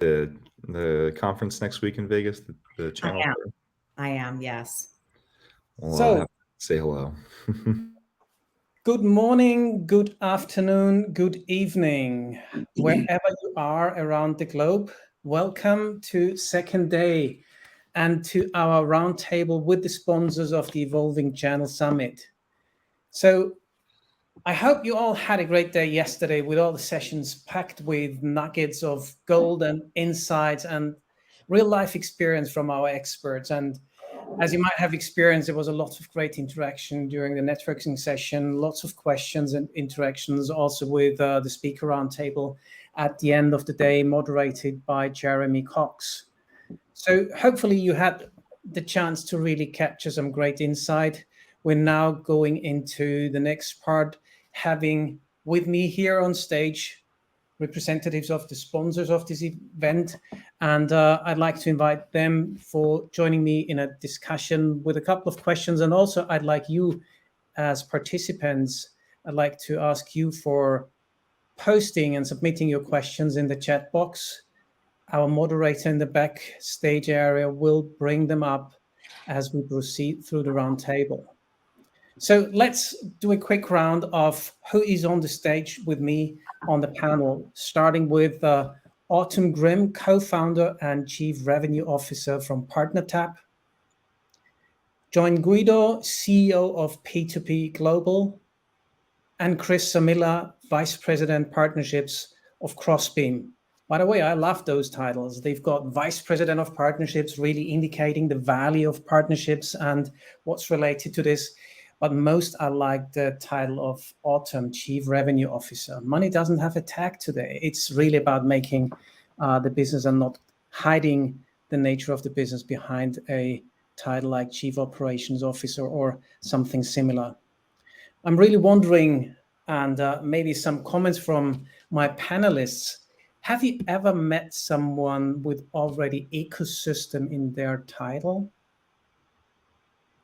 the conference next week in Vegas, the I channel. am. I am, yes. Well, So, say hello. good morning, good afternoon, good evening, wherever you are around the globe. Welcome to second day and to our roundtable with the sponsors of the Evolving Channel Summit. So, I hope you all had a great day yesterday with all the sessions packed with nuggets of gold and insights and real life experience from our experts. And as you might have experienced, there was a lot of great interaction during the networking session, lots of questions and interactions also with the speaker roundtable at the end of the day, moderated by Jeremy Cox. So hopefully you had the chance to really capture some great insight. We're now going into the next part, having with me here on stage representatives of the sponsors of this event. And I'd like to invite them for joining me in a discussion with a couple of questions. And also I'd like you as participants, I'd like to ask you for posting and submitting your questions in the chat box. Our moderator in the backstage area will bring them up as we proceed through the roundtable. So let's do a quick round of who is on the stage with me on the panel, starting with Autumn Grimm, co-founder and chief revenue officer from PartnerTap. John Guido, CEO of P2P Global, and Chris Samila, vice president partnerships of Crossbeam. By the way, I love those titles. They've got vice president of partnerships, really indicating the value of partnerships and what's related to this. But most I like the title of Autumn, Chief Revenue Officer. Money doesn't have a tag today. It's really about making the business and not hiding the nature of the business behind a title like Chief Operations Officer or something similar. I'm really wondering, and maybe some comments from my panelists, have you ever met someone with already ecosystem in their title?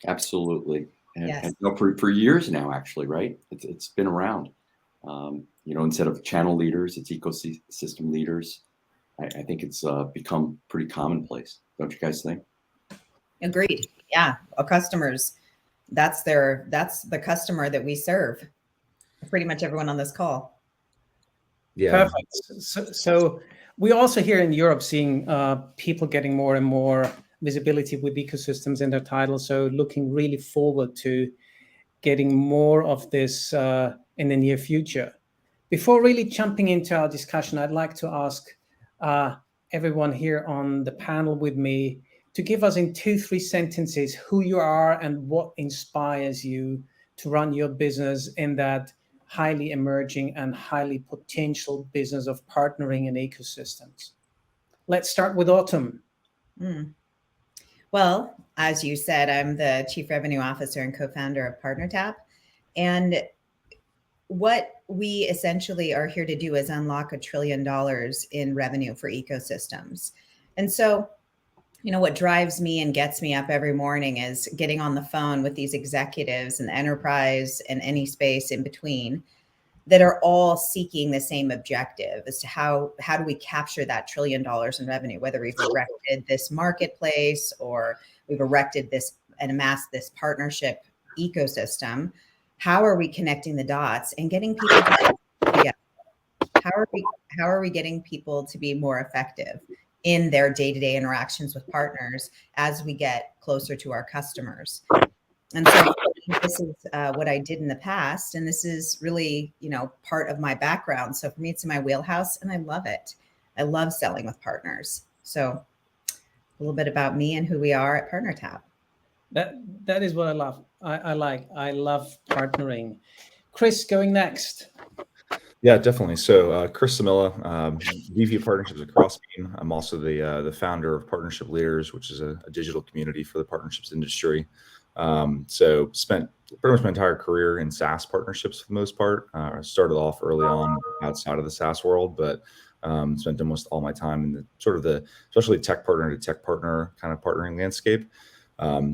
Absolutely. Yes. And you know, for years now, actually, right? It's been around. Instead of channel leaders, it's ecosystem leaders. I think it's become pretty commonplace. Don't you guys think? Agreed. Yeah. Our customers, that's the customer that we serve. Pretty much everyone on this call. Yeah. Perfect. So we also here in Europe seeing people getting more and more visibility with ecosystems in their title. So looking really forward to getting more of this in the near future. Before really jumping into our discussion, I'd like to ask everyone here on the panel with me to give us in 2-3 sentences who you are and what inspires you to run your business in that highly emerging and highly potential business of partnering in ecosystems. Let's start with Autumn. Well, as you said, I'm the Chief Revenue Officer and co-founder of PartnerTap. And what we essentially are here to do is unlock $1 trillion in revenue for ecosystems. And so, what drives me and gets me up every morning is getting on the phone with these executives in the enterprise and any space in between that are all seeking the same objective as to how do we capture that $1 trillion in revenue, whether we've erected this marketplace or we've erected this and amassed this partnership ecosystem. How are we connecting the dots and getting people together? How are we getting people to be more effective in their day-to-day interactions with partners as we get closer to our customers? And so this is what I did in the past. And this is really, part of my background. So for me, it's in my wheelhouse and I love it. I love selling with partners. So a little bit about me and who we are at PartnerTap. That is what I love. I love partnering. Chris, going next. Yeah, definitely. So Chris Samila, VP of Partnerships at Crossbeam. I'm also the founder of Partnership Leaders, which is a digital community for the partnerships industry. So spent pretty much my entire career in SaaS partnerships for the most part. I started off early on outside of the SaaS world, but spent almost all my time in the especially tech partner to tech partner kind of partnering landscape.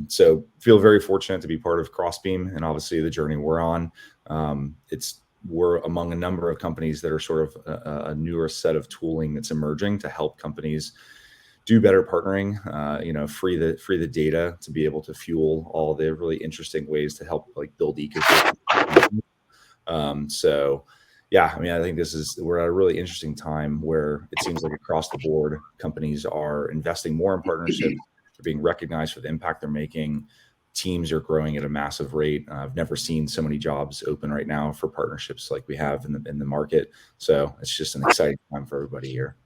So feel very fortunate to be part of Crossbeam and obviously the journey we're on. It's we're among a number of companies that are sort of a newer set of tooling that's emerging to help companies do better partnering, free the data to be able to fuel all the really interesting ways to help like build ecosystems. So yeah, I mean, I think we're at a really interesting time where it seems like across the board, companies are investing more in partnerships. They're being recognized for the impact they're making. Teams are growing at a massive rate. I've never seen so many jobs open right now for partnerships like we have in the market. So it's just an exciting time for everybody here.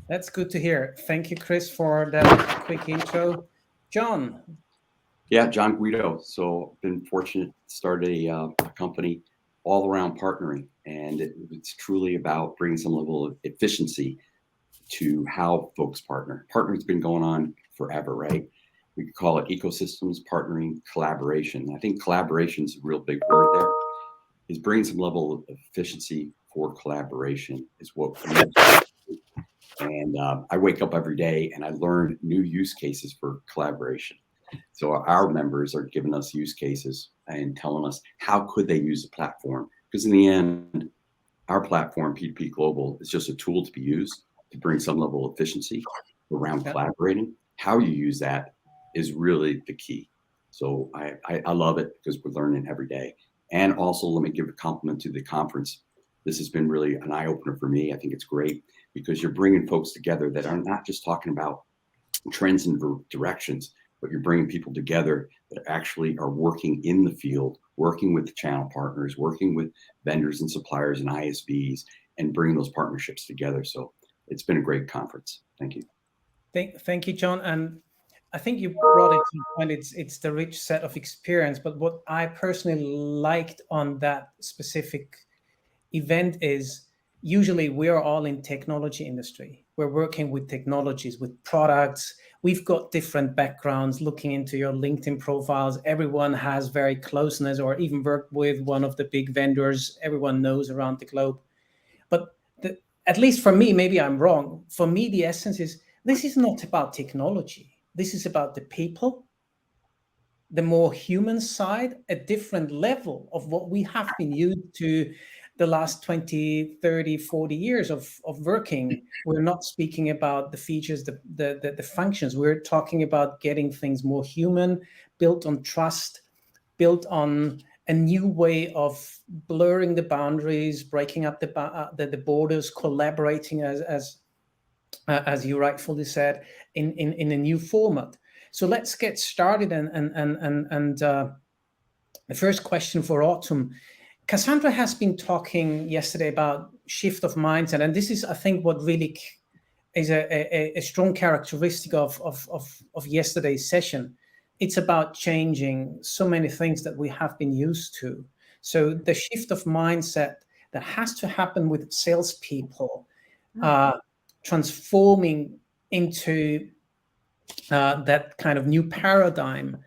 That's good to hear. Thank you, Chris, for that quick intro. John. Yeah, John Guido. So been fortunate to start a company all around partnering, and it's truly about bringing some level of efficiency to how folks partner. Partnering's been going on forever, right? We could call it ecosystems, partnering, collaboration. I think collaboration is a real big word there. Is bringing some level of efficiency for collaboration is what we do. And I wake up every day and I learn new use cases for collaboration. So our members are giving us use cases and telling us how could they use the platform. Because in the end, our platform, P2P Global, is just a tool to be used to bring some level of efficiency around collaborating. How you use that is really the key. So I love it because we're learning every day. And also, let me give a compliment to the conference. This has been really an eye-opener for me. I think it's great because you're bringing folks together that are not just talking about trends and directions, but you're bringing people together that actually are working in the field, working with the channel partners, working with vendors and suppliers and ISVs, and bringing those partnerships together. So it's been a great conference. Thank you. Thank you, John. And I think you brought it to the point. It's the rich set of experience. But what I personally liked on that specific event is usually we're all in technology industry. We're working with technologies, with products. We've got different backgrounds. Looking into your LinkedIn profiles, everyone has very closeness or even worked with one of the big vendors everyone knows around the globe. But at least for me, maybe I'm wrong. For me, the essence is this is not about technology. This is about the people, the more human side, a different level of what we have been used to the last 20, 30, 40 years of working. We're not speaking about the features, the functions. We're talking about getting things more human, built on trust, built on a new way of blurring the boundaries, breaking up the borders, collaborating as you rightfully said, in a new format. So let's get started. And the first question for Autumn. Cassandra has been talking yesterday about shift of mindset, and this is, I think, what really is a strong characteristic of yesterday's session. It's about changing so many things that we have been used to. So the shift of mindset that has to happen with salespeople, transforming into that kind of new paradigm,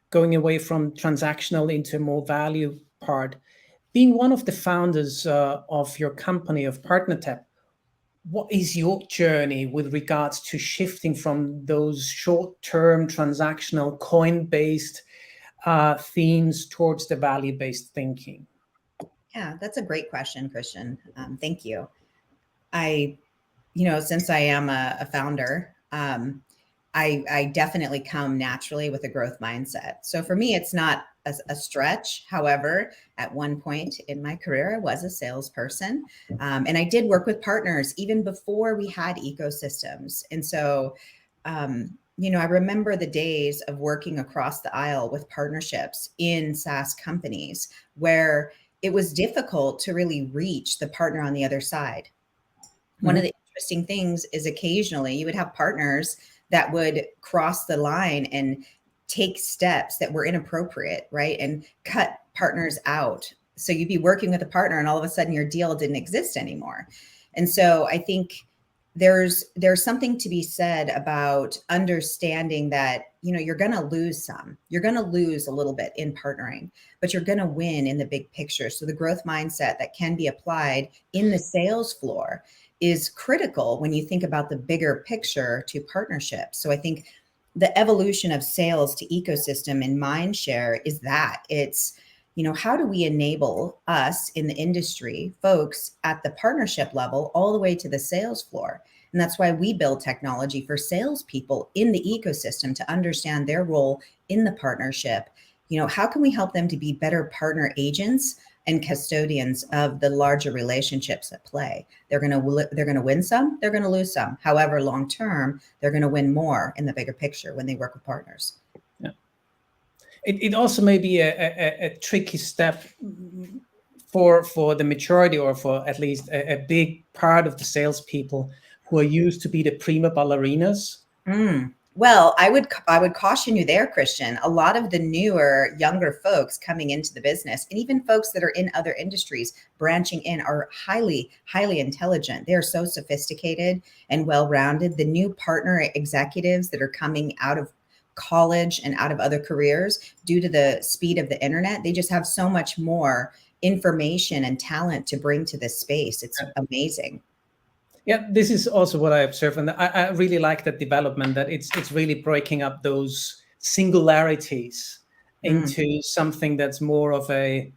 going away from transactional into more value part. Being one of the founders of your company, of PartnerTap, what is your journey with regards to shifting from those short-term transactional coin-based themes towards the value-based thinking? Yeah, that's a great question, Christian. Thank you. Since I am a founder, I definitely come naturally with a growth mindset. So for me, it's not a stretch. However, at one point in my career, I was a salesperson, and I did work with partners even before we had ecosystems. And so, I remember the days of working across the aisle with partnerships in SaaS companies where it was difficult to really reach the partner on the other side. One of the interesting things is occasionally you would have partners that would cross the line and take steps that were inappropriate, right? And cut partners out. So you'd be working with a partner and all of a sudden your deal didn't exist anymore. And so I think there's something to be said about understanding that, you're going to lose some. You're going to lose a little bit in partnering, but you're going to win in the big picture. So the growth mindset that can be applied in the sales floor is critical when you think about the bigger picture to partnerships. So I think the evolution of sales to ecosystem in mind share is that it's, how do we enable us in the industry, folks at the partnership level, all the way to the sales floor? And that's why we build technology for salespeople in the ecosystem to understand their role in the partnership. How can we help them to be better partner agents and custodians of the larger relationships at play? They're going to win some, they're going to lose some. However, long term, they're going to win more in the bigger picture when they work with partners. Yeah. It also may be a tricky step for the majority, or for at least a big part of the salespeople who are used to be the prima ballerinas. Well, I would caution you there, Christian. A lot of the newer, younger folks coming into the business, and even folks that are in other industries branching in, are highly, highly intelligent. They are so sophisticated and well-rounded. The new partner executives that are coming out of college and out of other careers, due to the speed of the internet, they just have so much more information and talent to bring to this space. It's amazing. Yeah, this is also what I observe, and I really like that development, that it's really breaking up those singularities into something that's more of a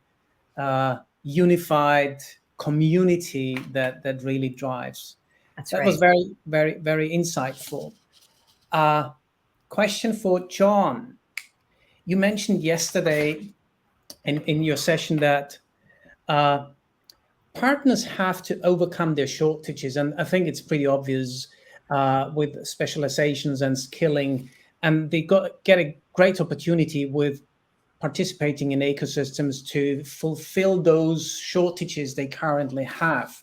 unified community that really drives. That's that right. was very, very, very insightful. Question for John. You mentioned yesterday in your session that partners have to overcome their shortages, and I think it's pretty obvious with specializations and skilling, and they get a great opportunity with participating in ecosystems to fulfill those shortages they currently have.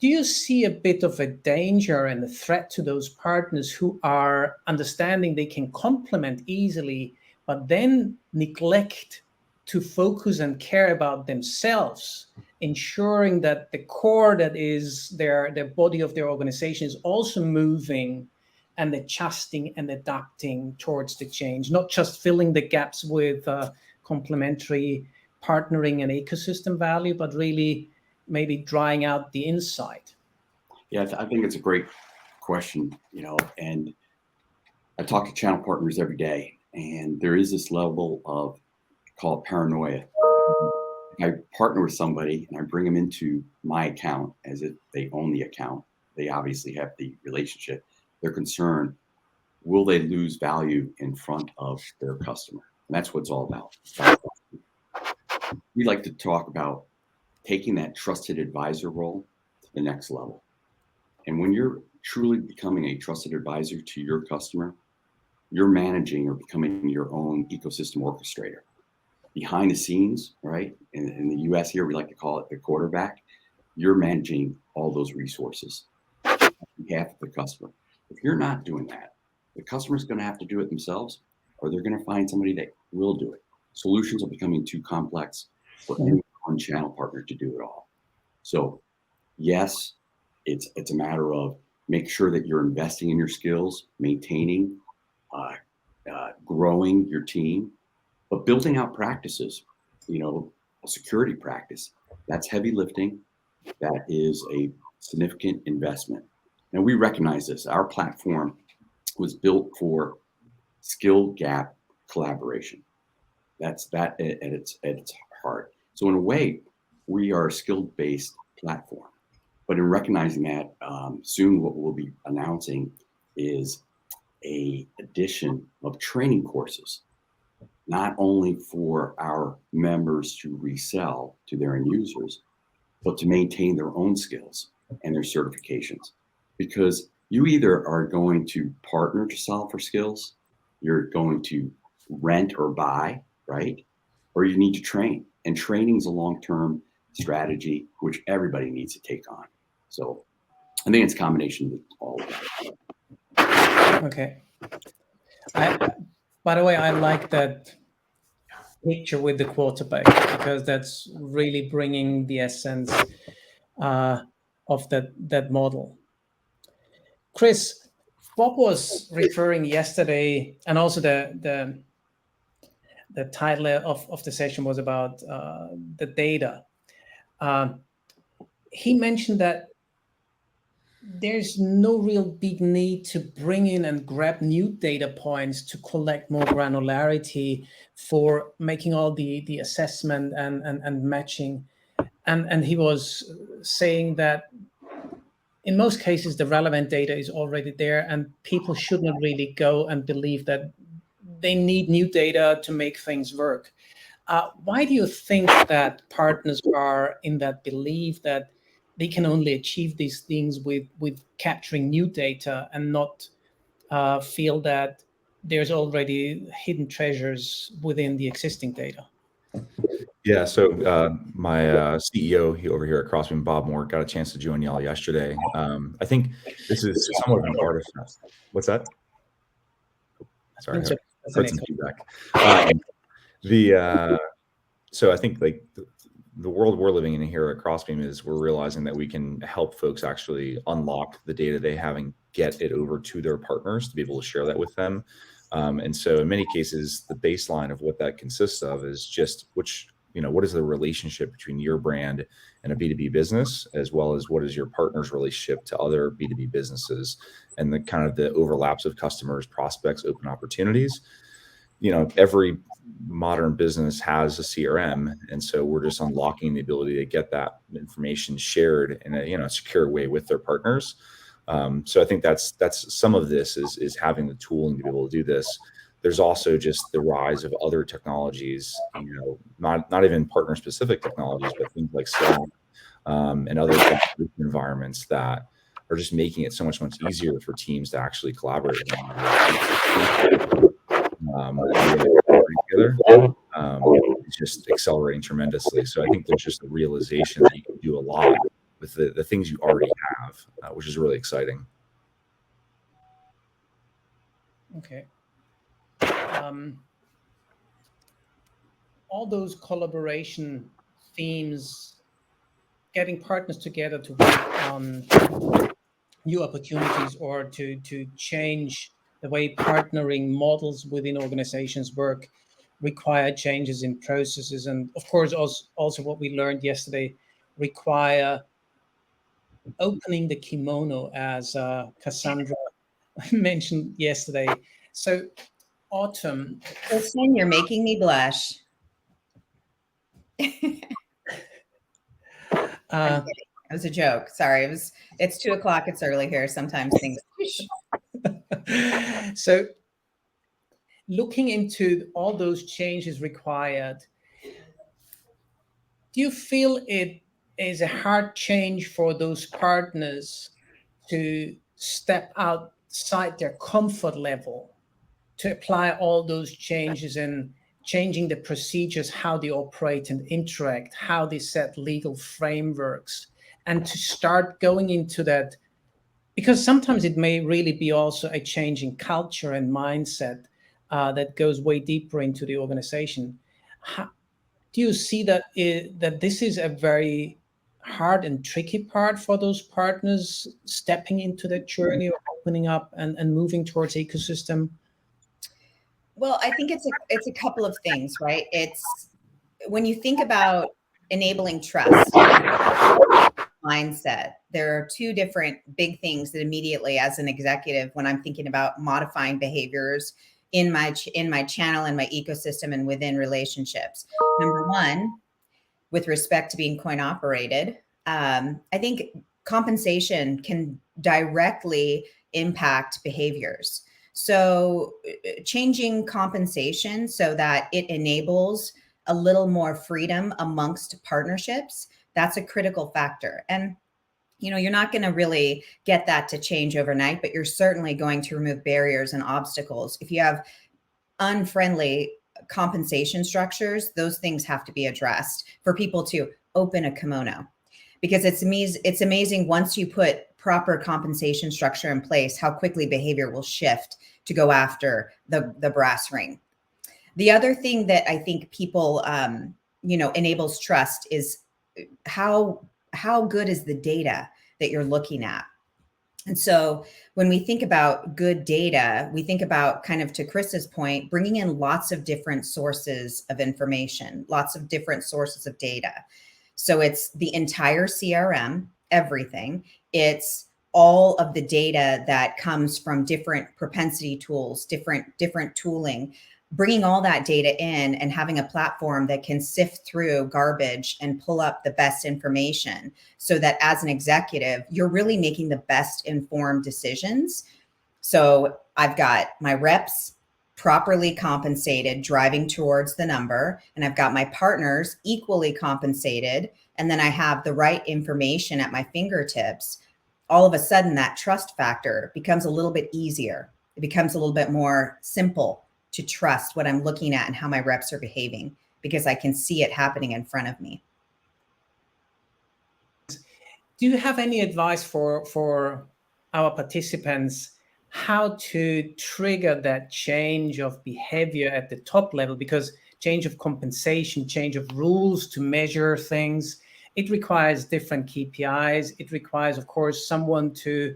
Do you see a bit of a danger and a threat to those partners who are understanding they can complement easily, but then neglect to focus and care about themselves, ensuring that the core that is their body of their organization is also moving and adjusting and adapting towards the change, not just filling the gaps with complementary partnering and ecosystem value, but really maybe drying out the inside? Yeah, I think it's a great question, and I talk to channel partners every day, and there is this level of, call it paranoia. I partner with somebody and I bring them into my account as if they own the account. They obviously have the relationship. They're concerned, will they lose value in front of their customer? And that's what it's all about. We like to talk about taking that trusted advisor role to the next level. And when you're truly becoming a trusted advisor to your customer, you're managing or becoming your own ecosystem orchestrator. Behind the scenes, right? In the US here, we like to call it the quarterback. You're managing all those resources on behalf of the customer. If you're not doing that, the customer's going to have to do it themselves, or they're going to find somebody that will do it. Solutions are becoming too complex for any one channel partner to do it all. So yes, it's a matter of make sure that you're investing in your skills, maintaining, growing your team, but building out practices, a security practice, that's heavy lifting. That is a significant investment. Now we recognize this. Our platform was built for skill gap collaboration. That's that at its heart. So in a way, we are a skill-based platform. But in recognizing that, soon what we'll be announcing is a addition of training courses, not only for our members to resell to their end users, but to maintain their own skills and their certifications. Because you either are going to partner to solve for skills, you're going to rent or buy, right? Or you need to train. And training is a long-term strategy, which everybody needs to take on. So I think it's a combination of all of that. Okay. By the way, I like that picture with the quarterback, because that's really bringing the essence of that model. Chris, Bob was referring yesterday, and also the title of the session was about the data. He mentioned that there's no real big need to bring in and grab new data points to collect more granularity for making all the assessment and matching. And he was saying that in most cases, the relevant data is already there, and people shouldn't really go and believe that they need new data to make things work. Why do you think that partners are in that belief that they can only achieve these things with capturing new data and not feel that there's already hidden treasures within the existing data? Yeah, so my CEO over here at Crossbeam, Bob Moore, got a chance to join y'all yesterday. I think this is somewhat of an artifact. What's that? Sorry, I heard some feedback. So I think like the world we're living in here at Crossbeam is we're realizing that we can help folks actually unlock the data they have and get it over to their partners to be able to share that with them. And so in many cases, the baseline of what that consists of is just what is the relationship between your brand and a B2B business, as well as what is your partner's relationship to other B2B businesses, and the kind of the overlaps of customers, prospects, open opportunities. Every modern business has a CRM, and so we're just unlocking the ability to get that information shared in a secure way with their partners. So I think that's some of this is having the tooling to be able to do this. There's also just the rise of other technologies, not even partner specific technologies, but things like Slack and other environments that are just making it so much easier for teams to actually collaborate with one another. It's just accelerating tremendously. So I think there's just a realization that you can do a lot with the things you already have, which is really exciting. Okay. All those collaboration themes, getting partners together to work on new opportunities or to change the way partnering models within organizations work, require changes in processes. And of course, also what we learned yesterday, require opening the kimono, as Cassandra mentioned yesterday. So, Autumn. Kristen, you're making me blush. It was a joke. Sorry. It's 2:00. It's early here. Sometimes things. So looking into all those changes required, do you feel it is a hard change for those partners to step outside their comfort level to apply all those changes and changing the procedures, how they operate and interact, how they set legal frameworks, and to start going into that? Because sometimes it may really be also a change in culture and mindset that goes way deeper into the organization. Do you see that that this is a very hard and tricky part for those partners stepping into that journey of opening up and moving towards ecosystem? Well, I think it's a couple of things, right? It's when you think about enabling trust mindset, there are two different big things that immediately, as an executive, when I'm thinking about modifying behaviors in my channel and my ecosystem and within relationships. Number one, with respect to being coin operated, I think compensation can directly impact behaviors. So changing compensation so that it enables a little more freedom amongst partnerships, that's a critical factor. And you're not going to really get that to change overnight, but you're certainly going to remove barriers and obstacles. If you have unfriendly compensation structures, those things have to be addressed for people to open a kimono, because it's amazing once you put proper compensation structure in place, how quickly behavior will shift to go after the brass ring. The other thing that I think people, enables trust is how good is the data that you're looking at. And so when we think about good data, we think about, kind of to Chris's point, bringing in lots of different sources of information, lots of different sources of data. So it's the entire CRM, everything. It's all of the data that comes from different propensity tools, different tooling, bringing all that data in and having a platform that can sift through garbage and pull up the best information so that as an executive, you're really making the best informed decisions. So I've got my reps properly compensated, driving towards the number, and I've got my partners equally compensated, and then I have the right information at my fingertips. All of a sudden, that trust factor becomes a little bit easier. It becomes a little bit more simple to trust what I'm looking at and how my reps are behaving, because I can see it happening in front of me. Do you have any advice for our participants how to trigger that change of behavior at the top level? Because change of compensation, change of rules to measure things, it requires different KPIs. It requires, of course, someone to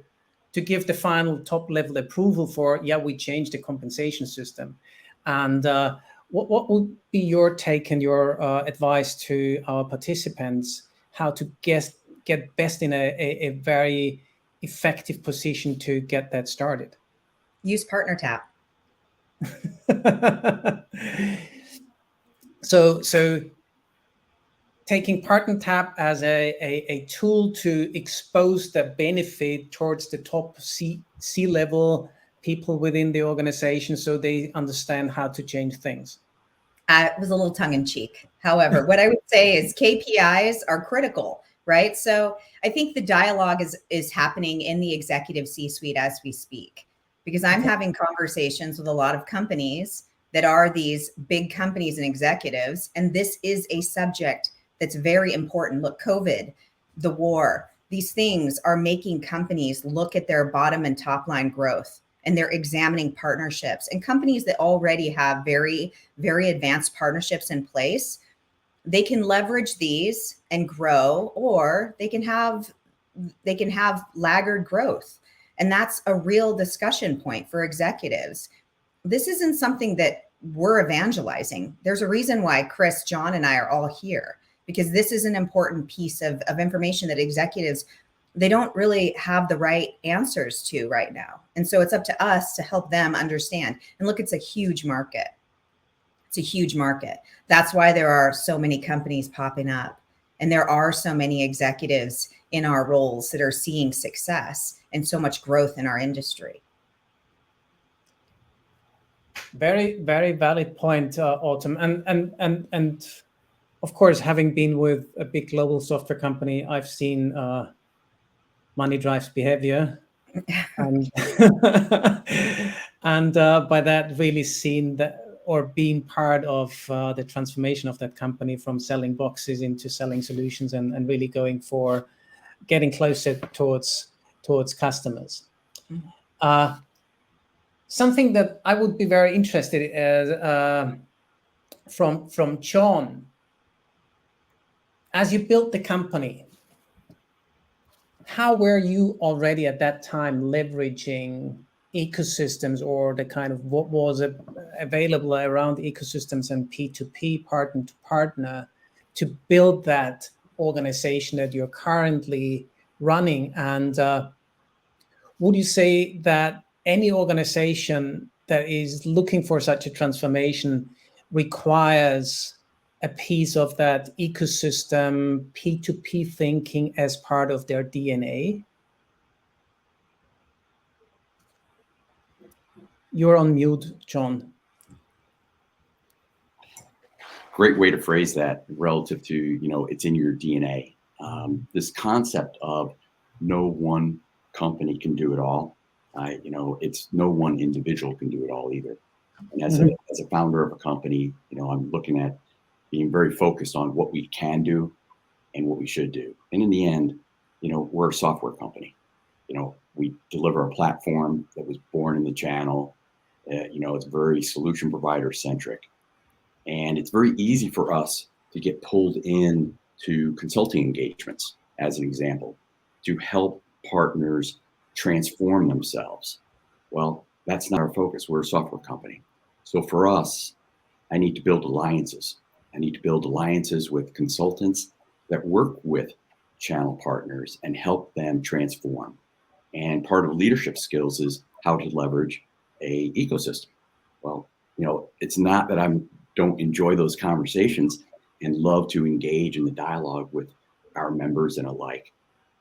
give the final top level approval for, yeah, we changed the compensation system. And what would be your take and your advice to our participants how to get best in a very effective position to get that started? Use PartnerTap. So taking PartnerTap as a tool to expose the benefit towards the top C-level people within the organization so they understand how to change things. It was a little tongue in cheek. However, what I would say is KPIs are critical, right? So I think the dialogue is happening in the executive C-suite as we speak, because I'm having conversations with a lot of companies that are these big companies and executives, and this is a subject that's very important. Look, COVID, the war, these things are making companies look at their bottom and top line growth, and they're examining partnerships. And companies that already have very, very advanced partnerships in place, they can leverage these and grow, or they can have laggard growth. And that's a real discussion point for executives. This isn't something that we're evangelizing. There's a reason why Chris, John, and I are all here, because this is an important piece of information that executives, they don't really have the right answers to right now. And so it's up to us to help them understand. And look, it's a huge market. It's a huge market. That's why there are so many companies popping up. And there are so many executives in our roles that are seeing success and so much growth in our industry. Very, very valid point, Autumn. And of course, having been with a big global software company, I've seen money drives behavior, and and by that really seen that, or being part of the transformation of that company from selling boxes into selling solutions, and really going for getting closer towards customers. Mm-hmm. Something that I would be very interested in from John, as you built the company, how were you already at that time leveraging ecosystems, or the kind of what was available around ecosystems and P2P, partner to partner, to build that organization that you're currently running? And would you say that any organization that is looking for such a transformation requires a piece of that ecosystem, P2P thinking as part of their DNA? You're on mute, John. Great way to phrase that relative to, it's in your DNA. This concept of no one company can do it all. It's no one individual can do it all either. And as a founder of a company, I'm looking at being very focused on what we can do and what we should do. And in the end, we're a software company. We deliver a platform that was born in the channel. It's very solution provider centric. And it's very easy for us to get pulled in to consulting engagements, as an example, to help partners transform themselves. Well, that's not our focus. We're a software company. So for us, I need to build alliances. I need to build alliances with consultants that work with channel partners and help them transform. And part of leadership skills is how to leverage a ecosystem. Well, it's not that I don't enjoy those conversations and love to engage in the dialogue with our members and alike,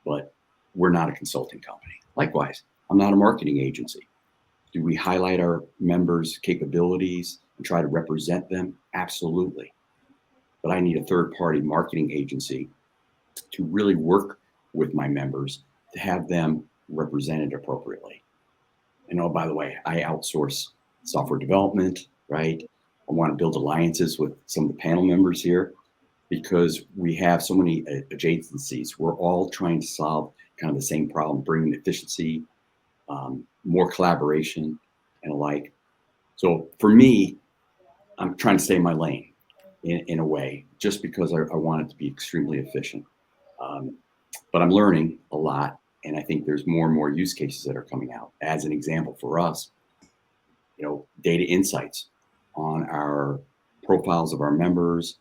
but we're not a consulting company. Likewise, I'm not a marketing agency. Do we highlight our members' capabilities and try to represent them? Absolutely. But I need a third-party marketing agency to really work with my members to have them represented appropriately. And oh, by the way, I outsource software development, right? I want to build alliances with some of the panel members here because we have so many adjacencies. We're all trying to solve kind of the same problem, bringing efficiency, more collaboration and alike. So for me, I'm trying to stay in my lane in a way, just because I want it to be extremely efficient. But I'm learning a lot. And I think there's more and more use cases that are coming out. As an example for us, data insights on our profiles of our members,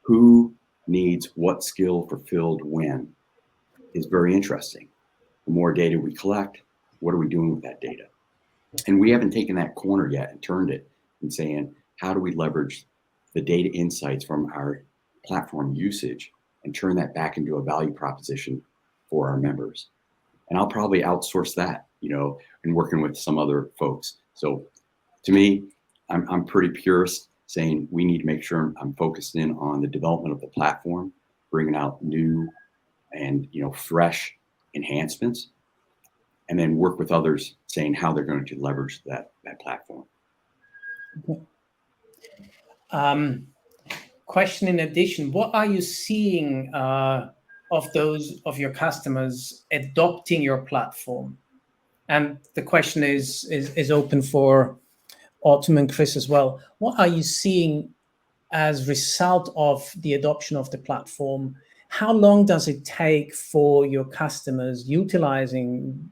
who needs what skill fulfilled when, is very interesting. The more data we collect, what are we doing with that data? And we haven't taken that corner yet and turned it and saying, how do we leverage the data insights from our platform usage and turn that back into a value proposition for our members? And I'll probably outsource that, and working with some other folks. So to me, I'm pretty purist, saying we need to make sure I'm focused in on the development of the platform, bringing out new and fresh enhancements, and then work with others saying how they're going to leverage that platform. Question in addition, what are you seeing of those of your customers adopting your platform? And the question is open for Autumn and Chris as well. What are you seeing as result of the adoption of the platform? How long does it take for your customers utilizing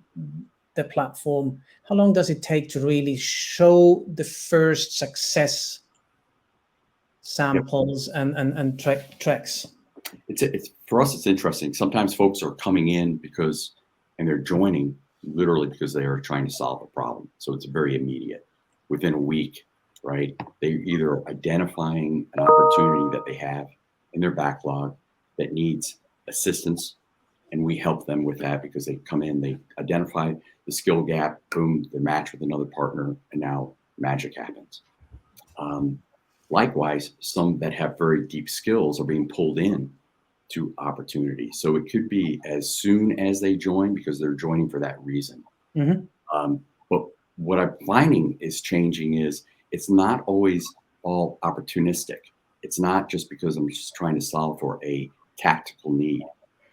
the platform? How long does it take to really show the first success samples and tracks? It's for us, it's interesting. Sometimes folks are coming in and they're joining literally because they are trying to solve a problem. So it's very immediate. Within a week, right? They're either identifying an opportunity that they have in their backlog that needs assistance, and we help them with that because they come in, they identify the skill gap, boom, they match with another partner, and now magic happens. Likewise, some that have very deep skills are being pulled in to opportunities. So it could be as soon as they join because they're joining for that reason. Mm-hmm. But what I'm finding is changing is it's not always all opportunistic. It's not just because I'm just trying to solve for a tactical need.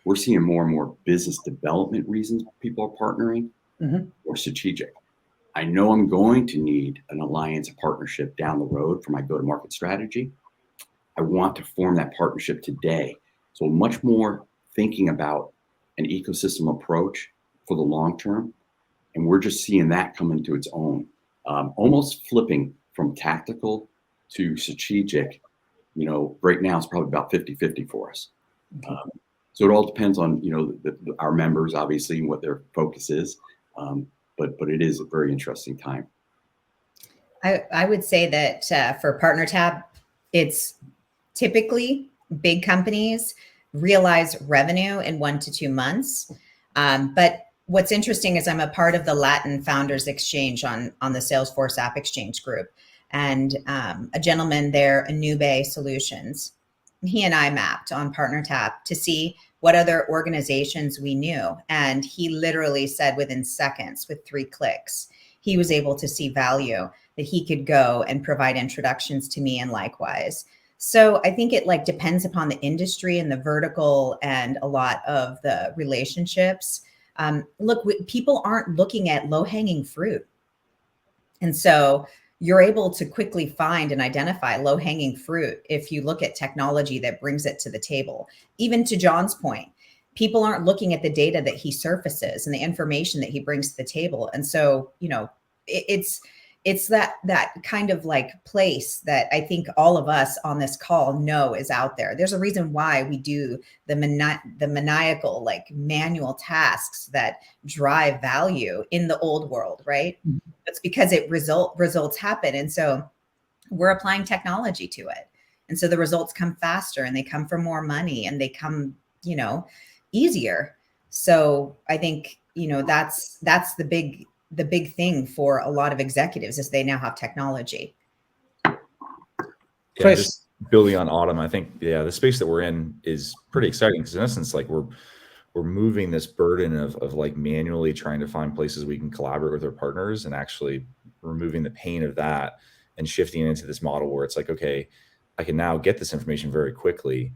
We're seeing more and more business development reasons people are partnering, mm-hmm. or strategic. I know I'm going to need an alliance, a partnership down the road for my go-to-market strategy. I want to form that partnership today. So much more thinking about an ecosystem approach for the long term. And we're just seeing that come into its own, almost flipping from tactical to strategic. Right now it's probably about 50-50 for us. Okay. So it all depends on, our members, obviously, and what their focus is. But it is a very interesting time. I would say that for PartnerTap, it's typically big companies realize revenue in 1 to 2 months. But what's interesting is I'm a part of the Latin Founders Exchange on the Salesforce App Exchange group. And a gentleman there, Anube Solutions, he and I mapped on PartnerTap to see what other organizations we knew. And he literally said within seconds, with 3 clicks, he was able to see value that he could go and provide introductions to me and likewise. So I think it depends upon the industry and the vertical and a lot of the relationships. Look, people aren't looking at low-hanging fruit. And so you're able to quickly find and identify low-hanging fruit if you look at technology that brings it to the table. Even to John's point, people aren't looking at the data that he surfaces and the information that he brings to the table. And so, it's it's that kind of like place that I think all of us on this call know is out there. There's a reason why we do the maniacal, like manual tasks that drive value in the old world, right? Mm-hmm. It's because results happen. And so we're applying technology to it. And so the results come faster and they come for more money and they come, easier. So I think, that's the big thing for a lot of executives is they now have technology. Yeah, just building on Autumn, I think, the space that we're in is pretty exciting because in essence, like we're moving this burden of like manually trying to find places we can collaborate with our partners and actually removing the pain of that and shifting into this model where it's like, okay, I can now get this information very quickly.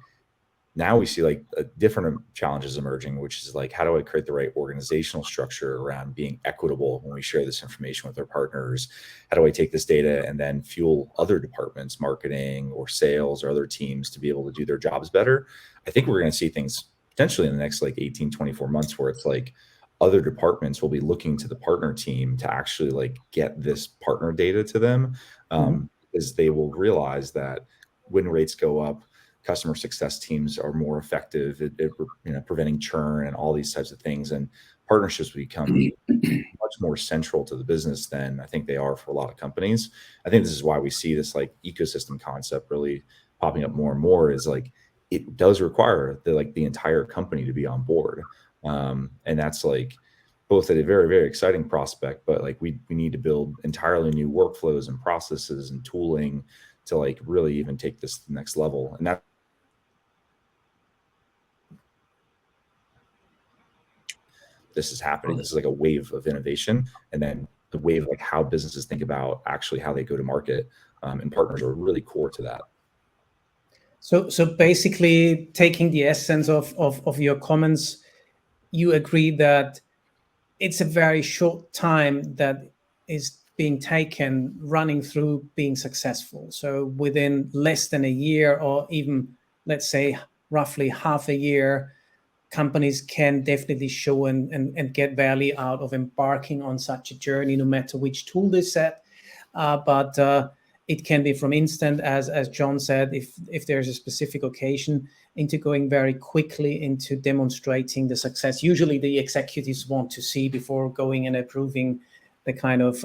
Now we see like different challenges emerging, which is like, how do I create the right organizational structure around being equitable when we share this information with our partners? How do I take this data and then fuel other departments, marketing or sales or other teams to be able to do their jobs better? I think we're going to see things potentially in the next like 18, 24 months where it's like other departments will be looking to the partner team to actually like get this partner data to them, because they will realize that win rates go up, customer success teams are more effective at preventing churn and all these types of things, and partnerships become much more central to the business than I think they are for a lot of companies. I think this is why we see this like ecosystem concept really popping up more and more, is like it does require the entire company to be on board, and that's like both at a very, very exciting prospect, but like we need to build entirely new workflows and processes and tooling to like really even take this to the next level. And that this is happening. This is like a wave of innovation, and then the wave of like how businesses think about actually how they go to market, and partners are really core to that. So basically, taking the essence of your comments, you agree that it's a very short time that is being taken running through being successful. So within less than a year, or even let's say roughly half a year, companies can definitely show and get value out of embarking on such a journey, no matter which tool they set. But it can be from instant, as John said, if there's a specific occasion, into going very quickly into demonstrating the success. Usually the executives want to see before going and approving the kind of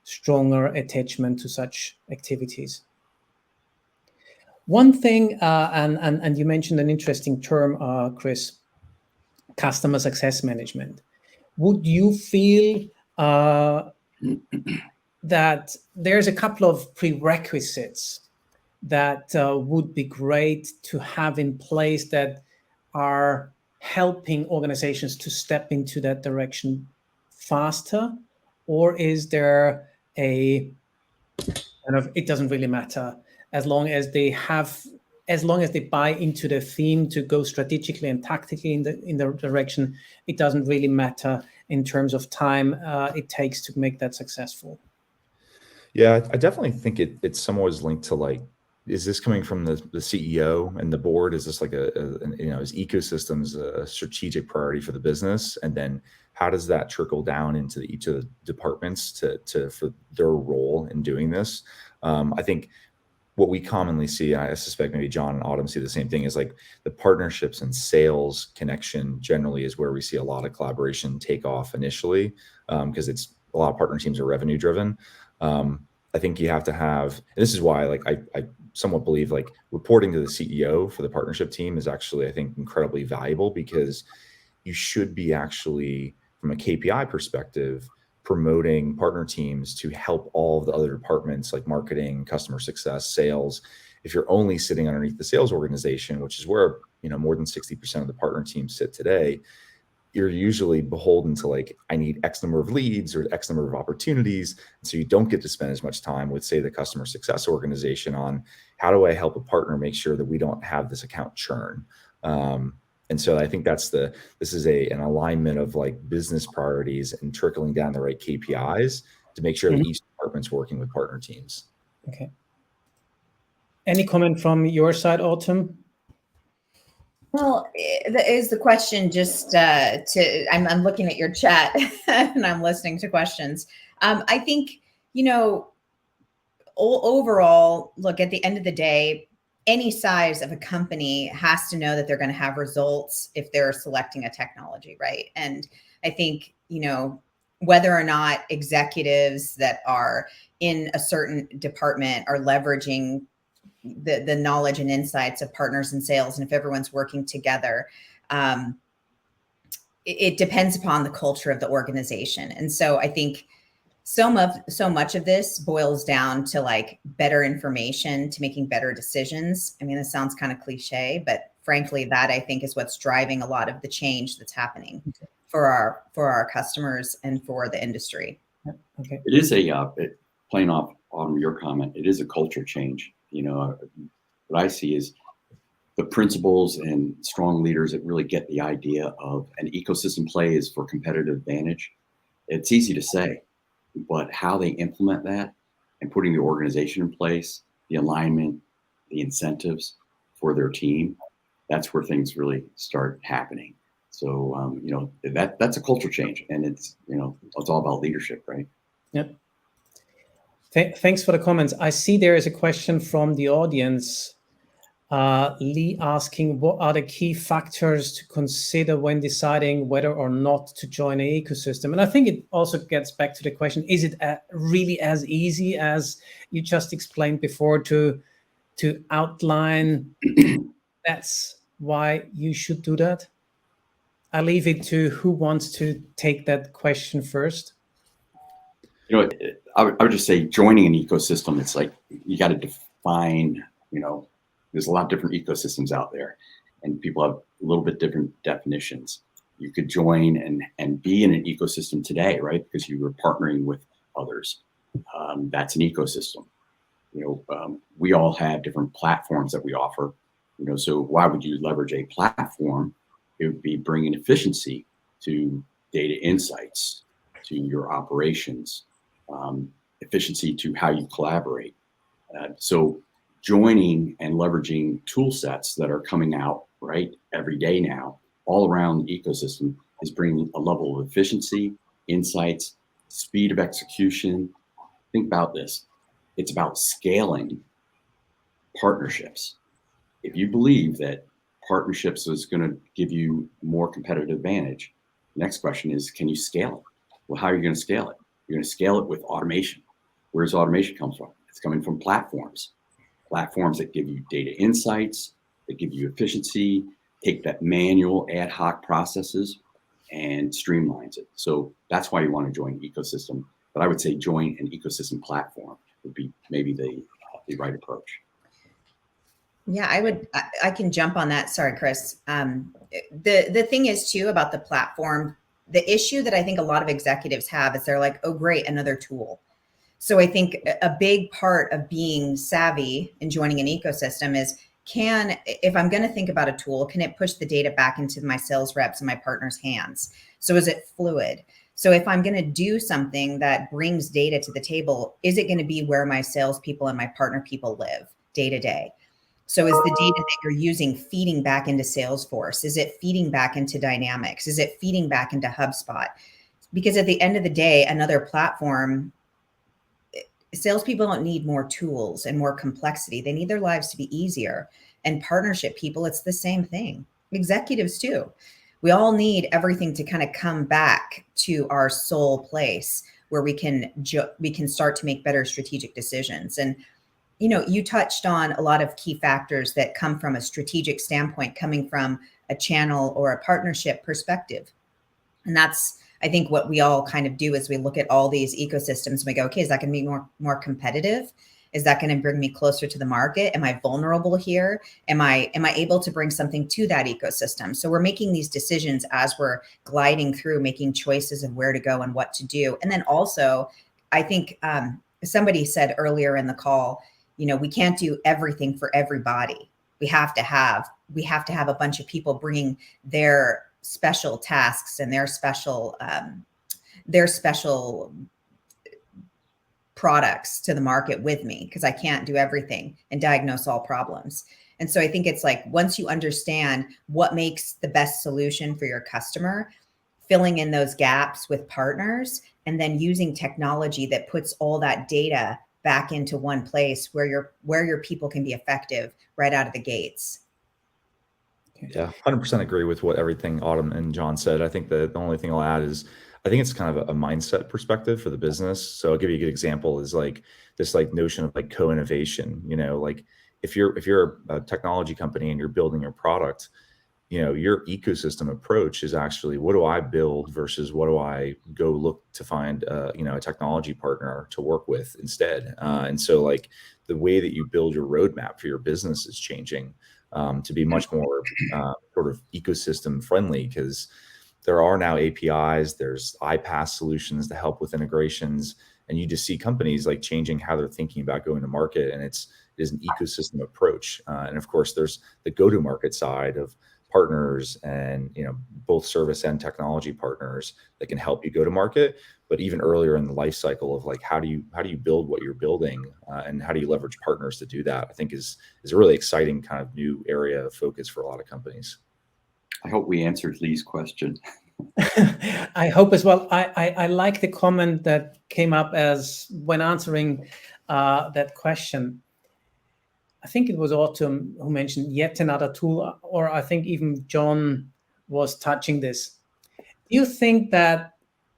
stronger attachment to such activities. One thing, and you mentioned an interesting term, Chris, customer success management. Would you feel that there's a couple of prerequisites that would be great to have in place that are helping organizations to step into that direction faster? Or is there a kind of, it doesn't really matter, as long as they buy into the theme to go strategically and tactically in the direction, it doesn't really matter in terms of time it takes to make that successful? Yeah, I definitely think it's somewhat linked to like, is this coming from the CEO and the board? Is this like is ecosystems a strategic priority for the business? And then how does that trickle down into each of the departments for their role in doing this? I think what we commonly see, I suspect maybe John and Autumn see the same thing, is like the partnerships and sales connection generally is where we see a lot of collaboration take off initially, because it's a lot of partner teams are revenue driven. I think you have to have, and this is why like I somewhat believe like reporting to the CEO for the partnership team is actually, I think, incredibly valuable, because you should be actually, from a KPI perspective, promoting partner teams to help all of the other departments like marketing, customer success, sales. If you're only sitting underneath the sales organization, which is where more than 60% of the partner teams sit today, you're usually beholden to like, I need X number of leads or X number of opportunities. And so you don't get to spend as much time with, say, the customer success organization on how do I help a partner make sure that we don't have this account churn. And so I think this is an alignment of like business priorities and trickling down the right KPIs to make sure that each department's working with partner teams. Okay. Any comment from your side, Autumn? Well, is the question just I'm looking at your chat and I'm listening to questions. I think, overall, look, at the end of the day, any size of a company has to know that they're going to have results if they're selecting a technology, right? And I think, whether or not executives that are in a certain department are leveraging the knowledge and insights of partners in sales, and if everyone's working together, it depends upon the culture of the organization. And so I think so much of this boils down to like better information to making better decisions. I mean, this sounds kind of cliche, but frankly, that I think is what's driving a lot of the change that's happening for our customers and for the industry. Okay. It is playing off on your comment, it is a culture change. What I see is the principals and strong leaders that really get the idea of an ecosystem play is for competitive advantage. It's easy to say, but how they implement that and putting the organization in place, the alignment, the incentives for their team, that's where things really start happening. So, that's a culture change, and it's all about leadership, right? Yep. Thanks for the comments. I see there is a question from the audience. Lee asking, what are the key factors to consider when deciding whether or not to join an ecosystem? And I think it also gets back to the question, is it really as easy as you just explained before to outline that's why you should do that? I'll leave it to who wants to take that question first. I would just say joining an ecosystem, it's like you got to define, there's a lot of different ecosystems out there, and people have a little bit different definitions. You could join and be in an ecosystem today, right? Because you were partnering with others. That's an ecosystem. We all have different platforms that we offer. So why would you leverage a platform? It would be bringing efficiency to data insights, to your operations, efficiency to how you collaborate. So joining and leveraging tool sets that are coming out right every day now, all around the ecosystem, is bringing a level of efficiency, insights, speed of execution. Think about this. It's about scaling partnerships. If you believe that partnerships is going to give you more competitive advantage, the next question is, can you scale it? Well, how are you going to scale it? You're going to scale it with automation. Where does automation come from? It's coming from platforms that give you data insights, that give you efficiency, take that manual ad hoc processes and streamlines it. So that's why you want to join an ecosystem. But I would say join an ecosystem platform would be maybe the right approach. Yeah, I can jump on that. Sorry, Chris. The thing is too about the platform, the issue that I think a lot of executives have is they're like, oh, great, another tool. So I think a big part of being savvy and joining an ecosystem is, if I'm going to think about a tool, can it push the data back into my sales reps and my partners' hands? So is it fluid? So if I'm going to do something that brings data to the table, is it going to be where my salespeople and my partner people live day to day? So is the data that you're using feeding back into Salesforce? Is it feeding back into Dynamics? Is it feeding back into HubSpot? Because at the end of the day, another platform, salespeople don't need more tools and more complexity. They need their lives to be easier. And partnership people, it's the same thing. Executives too. We all need everything to kind of come back to our sole place where we can start to make better strategic decisions. And you touched on a lot of key factors that come from a strategic standpoint, coming from a channel or a partnership perspective. And that's, I think, what we all kind of do is we look at all these ecosystems and we go, okay, is that going to be more competitive? Is that going to bring me closer to the market? Am I vulnerable here? Am I able to bring something to that ecosystem? So we're making these decisions as we're gliding through, making choices of where to go and what to do. And then also, I think somebody said earlier in the call, we can't do everything for everybody. We have to have a bunch of people bringing their special tasks and their special products to the market with me, because I can't do everything and diagnose all problems. And so I think it's like, once you understand what makes the best solution for your customer, filling in those gaps with partners, and then using technology that puts all that data back into one place where your people can be effective right out of the gates. Yeah, 100% agree with what everything Autumn and John said. I think the only thing I'll add is I think it's kind of a mindset perspective for the business. So I'll give you a good example is like this like notion of like co-innovation, like if you're a technology company and you're building your product, your ecosystem approach is actually what do I build versus what do I go look to find, a technology partner to work with instead. And so like the way that you build your roadmap for your business is changing to be much more sort of ecosystem friendly because there are now APIs, there's iPaaS solutions to help with integrations, and you just see companies like changing how they're thinking about going to market, and it is an ecosystem approach. And of course, there's the go-to-market side of partners and both service and technology partners that can help you go to market. But even earlier in the life cycle of like how do you build what you're building and how do you leverage partners to do that, I think is a really exciting kind of new area of focus for a lot of companies. I hope we answered Lee's question. I hope as well. I like the comment that came up as when answering that question. I think it was Autumn who mentioned yet another tool, or I think even John was touching this. Do you think that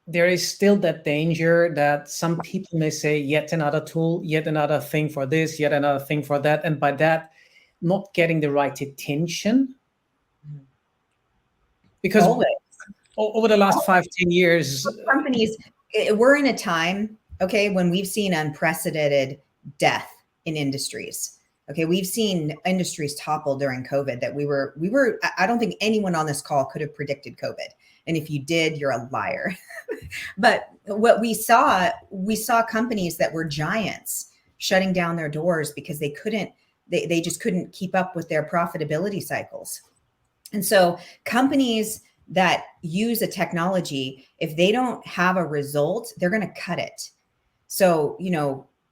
there is still that danger that some people may say yet another tool, yet another thing for this, yet another thing for that, and by that not getting the right attention? Because Always. Over the last 5-10 years, companies, we're in a time, okay, when we've seen unprecedented death in industries. Okay, we've seen industries topple during COVID that we were, I don't think anyone on this call could have predicted COVID. And if you did, you're a liar. But what we saw companies that were giants shutting down their doors because they just couldn't keep up with their profitability cycles. And so companies that use a technology, if they don't have a result, they're going to cut it. So,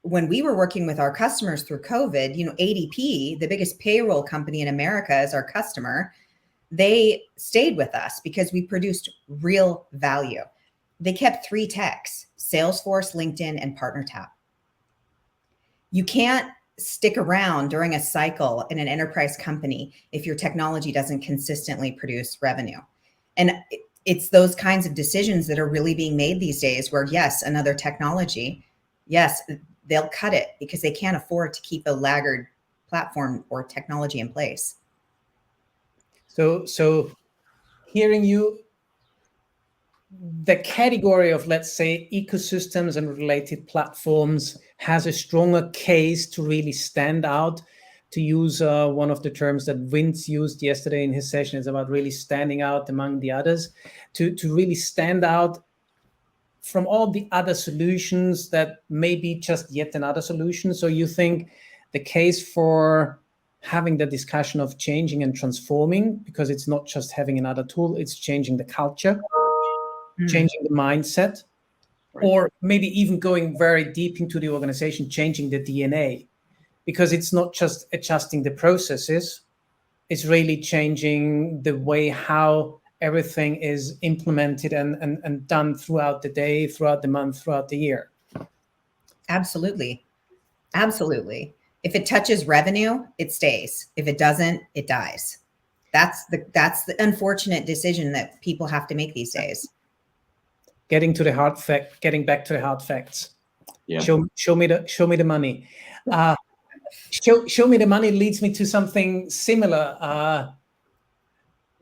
when we were working with our customers through COVID, ADP, the biggest payroll company in America, as our customer, they stayed with us because we produced real value. They kept 3 techs: Salesforce, LinkedIn, and PartnerTap. You can't stick around during a cycle in an enterprise company if your technology doesn't consistently produce revenue. And it's those kinds of decisions that are really being made these days where, yes, another technology, yes, they'll cut it because they can't afford to keep a laggard platform or technology in place. So hearing you, the category of, let's say, ecosystems and related platforms has a stronger case to really stand out. To use one of the terms that Vince used yesterday in his session, is about really standing out among the others, to really stand out from all the other solutions that may be just yet another solution. So you think the case for having the discussion of changing and transforming, because it's not just having another tool, it's changing the culture, changing the mindset, right, or maybe even going very deep into the organization, changing the DNA, because it's not just adjusting the processes, it's really changing the way how everything is implemented and done throughout the day, throughout the month, throughout the year. Absolutely. Absolutely. If it touches revenue, it stays. If it doesn't, it dies. That's the unfortunate decision that people have to make these days. Getting back to the hard facts. Yeah. Show me the money. Show me the money leads me to something similar.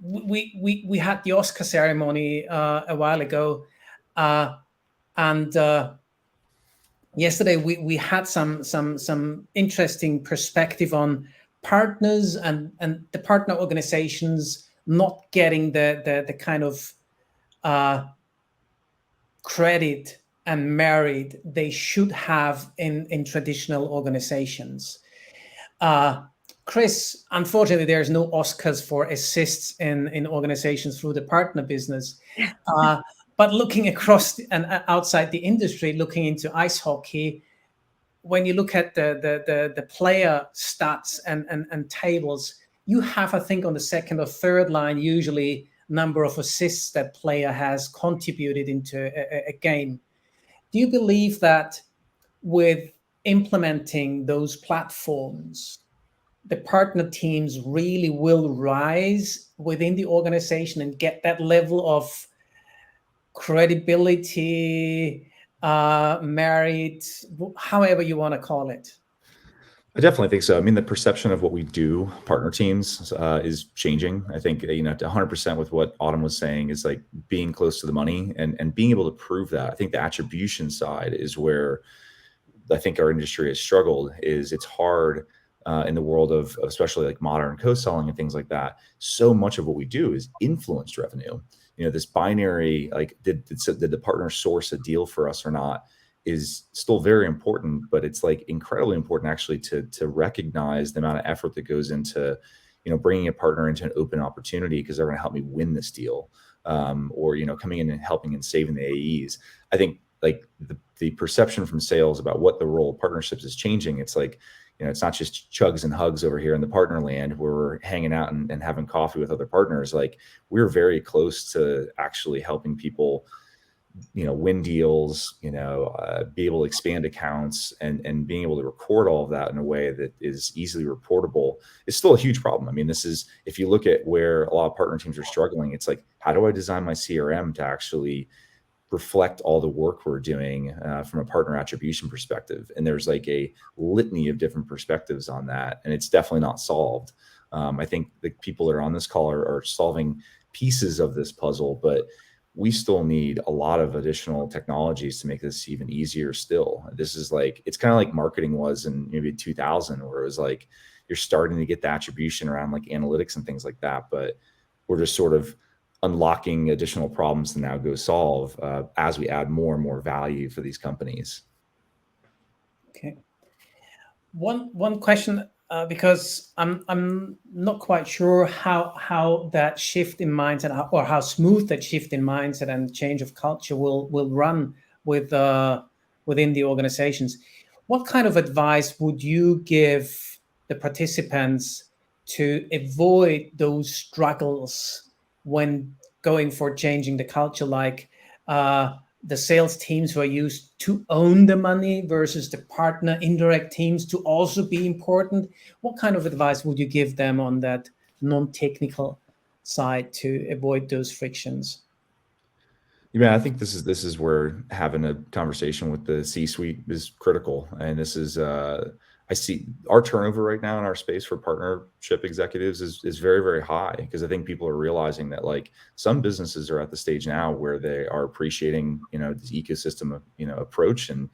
We had the Oscar ceremony a while ago, and yesterday we had some interesting perspective on partners and the partner organizations not getting the kind of credit and merit they should have in traditional organizations. Chris, unfortunately, there's no Oscars for assists in organizations through the partner business. But looking across and outside the industry, looking into ice hockey, when you look at the player stats and tables, you have, I think, on the second or third line, usually number of assists that player has contributed into a game. Do you believe that with implementing those platforms, the partner teams really will rise within the organization and get that level of credibility, merit, however you want to call it? I definitely think so. I mean, the perception of what we do, partner teams, is changing. I think, 100% with what Autumn was saying is like being close to the money and being able to prove that. I think the attribution side is where I think our industry has struggled. Is it's hard in the world of especially like modern co-selling and things like that. So much of what we do is influenced revenue. This binary, like did the partner source a deal for us or not, is still very important, but it's like incredibly important actually to recognize the amount of effort that goes into, bringing a partner into an open opportunity because they're going to help me win this deal, or coming in and helping and saving the AEs. I think like the perception from sales about what the role of partnerships is changing. It's like, it's not just chugs and hugs over here in the partner land where we're hanging out and having coffee with other partners. Like we're very close to actually helping people, win deals, be able to expand accounts and being able to record all of that in a way that is easily reportable is still a huge problem. I mean, if you look at where a lot of partner teams are struggling, it's like, how do I design my CRM to actually reflect all the work we're doing from a partner attribution perspective? And there's like a litany of different perspectives on that. And it's definitely not solved. I think the people that are on this call are solving pieces of this puzzle, but we still need a lot of additional technologies to make this even easier still. This is like, it's kind of like marketing was in maybe 2000, where it was like, you're starting to get the attribution around like analytics and things like that, but we're just sort of unlocking additional problems to now go solve as we add more and more value for these companies. Okay. One question, because I'm not quite sure how that shift in mindset or how smooth that shift in mindset and change of culture will run within the organizations. What kind of advice would you give the participants to avoid those struggles when going for changing the culture, like the sales teams who are used to own the money versus the partner indirect teams to also be important? What kind of advice would you give them on that non-technical side to avoid those frictions? Yeah, I think this is where having a conversation with the C-suite is critical. And this is I see our turnover right now in our space for partnership executives is very, very high, because I think people are realizing that like some businesses are at the stage now where they are appreciating, this ecosystem, approach and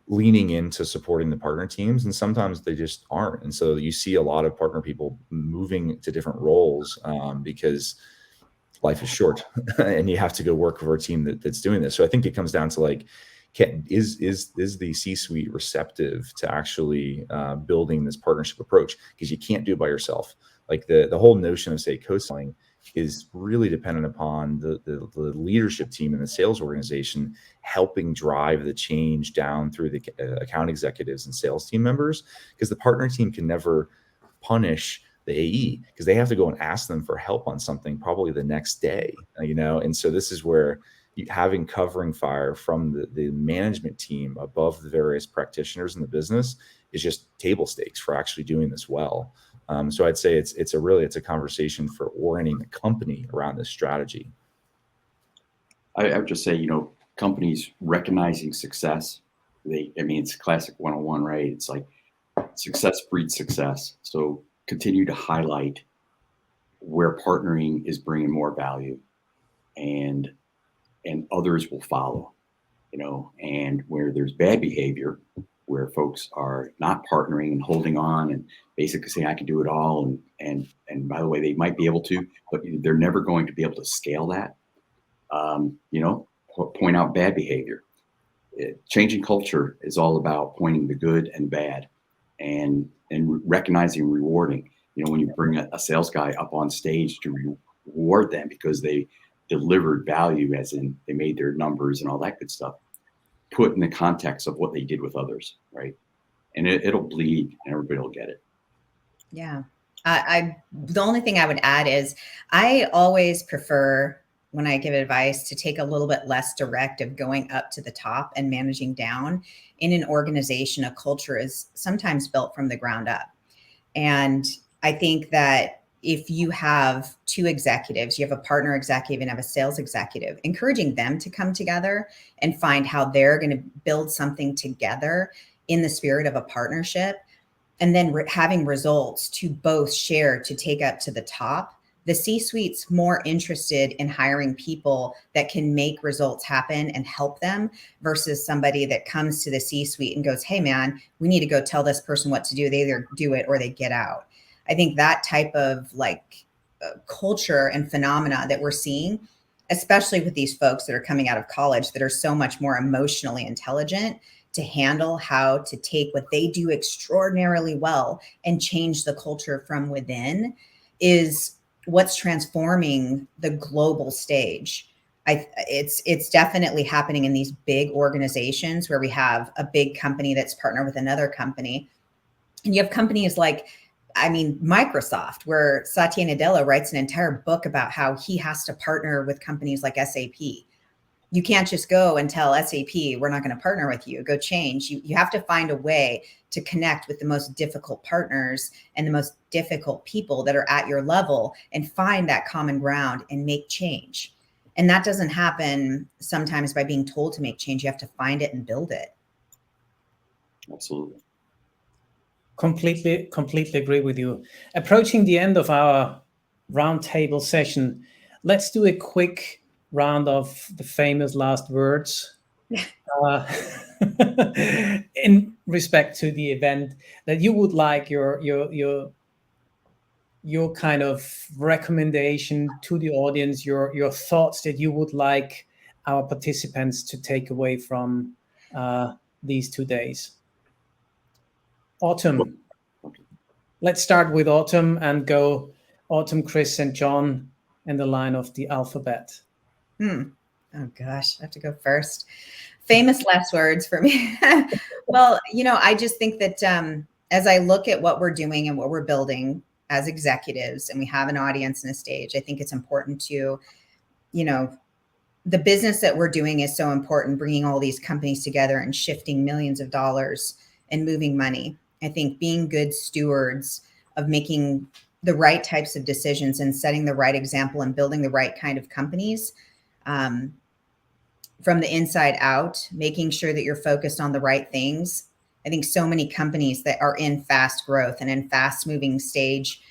leaning into supporting the partner teams, and sometimes they just aren't. And so you see a lot of partner people moving to different roles because life is short and you have to go work for a team that's doing this. So I think it comes down to like, is the C-suite receptive to actually building this partnership approach? Because you can't do it by yourself. Like the whole notion of, say, co-selling is really dependent upon the leadership team and the sales organization helping drive the change down through the account executives and sales team members, because the partner team can never punish the AE because they have to go and ask them for help on something probably the next day, and so this is where having covering fire from the management team above the various practitioners in the business is just table stakes for actually doing this well. So I'd say it's a conversation for orienting the company around this strategy. I would just say, companies recognizing success, it's classic 101, right? It's like success breeds success. So continue to highlight where partnering is bringing more value, and others will follow, and where there's bad behavior, where folks are not partnering and holding on and basically saying, I can do it all. And by the way, they might be able to, but they're never going to be able to scale that. Point out bad behavior. Changing culture is all about pointing the good and bad, and recognizing and rewarding. When you bring a sales guy up on stage to reward them because they delivered value, as in they made their numbers and all that good stuff, put in the context of what they did with others, right? And it'll bleed and everybody will get it. Yeah. The only thing I would add is I always prefer, when I give advice, to take a little bit less direct of going up to the top and managing down. In an organization, a culture is sometimes built from the ground up. And I think that if you have two executives, you have a partner executive and have a sales executive, encouraging them to come together and find how they're going to build something together in the spirit of a partnership, and then having results to both share to take up to the top. The C-suite's more interested in hiring people that can make results happen and help them versus somebody that comes to the C-suite and goes, hey man, we need to go tell this person what to do. They either do it or they get out. I think that type of culture and phenomena that we're seeing, especially with these folks that are coming out of college that are so much more emotionally intelligent to handle how to take what they do extraordinarily well and change the culture from within, is what's transforming the global stage. It's definitely happening in these big organizations where we have a big company that's partnered with another company. And you have companies like, Microsoft, where Satya Nadella writes an entire book about how he has to partner with companies like SAP. You can't just go and tell SAP, we're not going to partner with you, go change. You have to find a way to connect with the most difficult partners and the most difficult people that are at your level and find that common ground and make change. And that doesn't happen sometimes by being told to make change. You have to find it and build it. Absolutely. Completely agree with you. Approaching the end of our roundtable session, let's do a quick round of the famous last words in respect to the event that you would like your kind of recommendation to the audience, your thoughts that you would like our participants to take away from these 2 days. Autumn. Let's start with Autumn and go Autumn, Chris, and John in the line of the alphabet. Oh gosh, I have to go first. Famous last words for me. Well, I just think that as I look at what we're doing and what we're building as executives, and we have an audience and a stage, I think it's important to, the business that we're doing is so important, bringing all these companies together and shifting millions of dollars and moving money. I think being good stewards of making the right types of decisions and setting the right example and building the right kind of companies from the inside out, making sure that you're focused on the right things. I think so many companies that are in fast growth and in fast moving stage,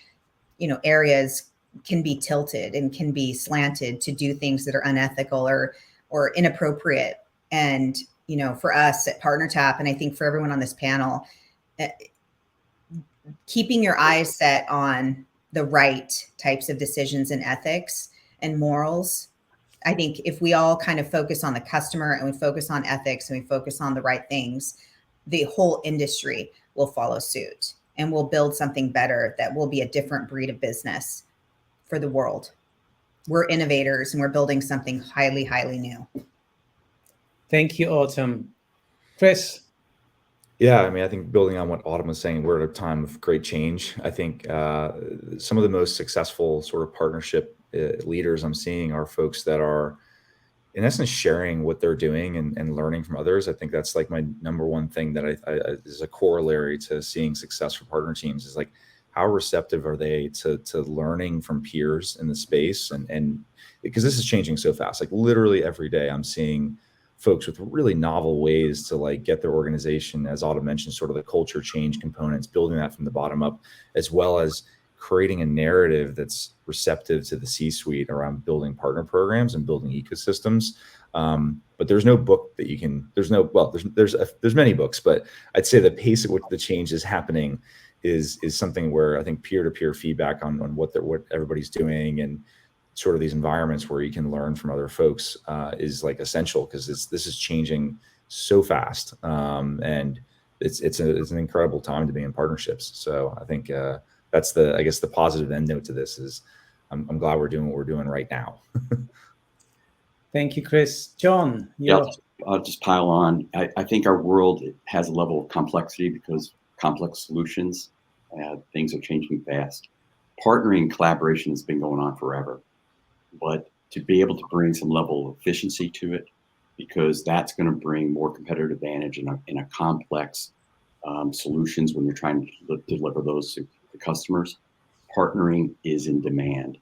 areas can be tilted and can be slanted to do things that are unethical or inappropriate. And, for us at PartnerTap, and I think for everyone on this panel, keeping your eyes set on the right types of decisions and ethics and morals. I think if we all kind of focus on the customer and we focus on ethics and we focus on the right things, the whole industry will follow suit and we'll build something better that will be a different breed of business for the world. We're innovators and we're building something highly, highly new. Thank you, Autumn. Chris? Yeah, I think building on what Autumn was saying, we're at a time of great change. I think some of the most successful sort of partnership leaders I'm seeing are folks that are, in essence, sharing what they're doing and learning from others. I think that's like my number one thing that I is a corollary to seeing success for partner teams, is like, how receptive are they to learning from peers in the space? And because this is changing so fast, like literally every day I'm seeing folks with really novel ways to like get their organization, as Autumn mentioned, sort of the culture change components, building that from the bottom up, as well as creating a narrative that's receptive to the C-suite around building partner programs and building ecosystems. But there's no book that you can, there's many books, but I'd say the pace at which the change is happening is something where I think peer-to-peer feedback on what everybody's doing and sort of these environments where you can learn from other folks is like essential, because this is changing so fast, and it's an incredible time to be in partnerships. So I think that's the positive end note to this is I'm glad we're doing what we're doing right now. Thank you, Chris. John? I'll just pile on. I think our world has a level of complexity because complex solutions, things are changing fast. partnering collaboration has been going on forever, but to be able to bring some level of efficiency to it, because that's going to bring more competitive advantage in a complex solutions when you're trying to deliver those to the customers. Partnering is in demand,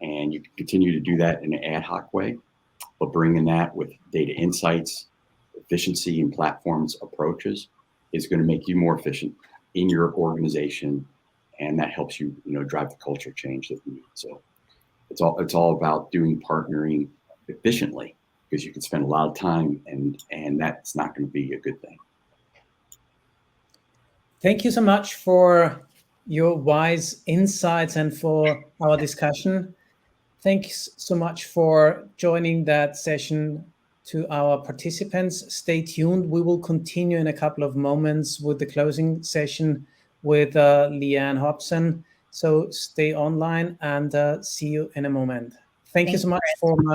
and you can continue to do that in an ad hoc way, but bringing that with data insights, efficiency, and platforms approaches is going to make you more efficient in your organization, and that helps you, drive the culture change that you need. So it's all about doing partnering efficiently, because you can spend a lot of time, and that's not going to be a good thing. Thank you so much for your wise insights and for our discussion. Thanks so much for joining that session. To our participants, stay tuned. We will continue in a couple of moments with the closing session with Leanne Hobson. So stay online and see you in a moment. Thank you so much for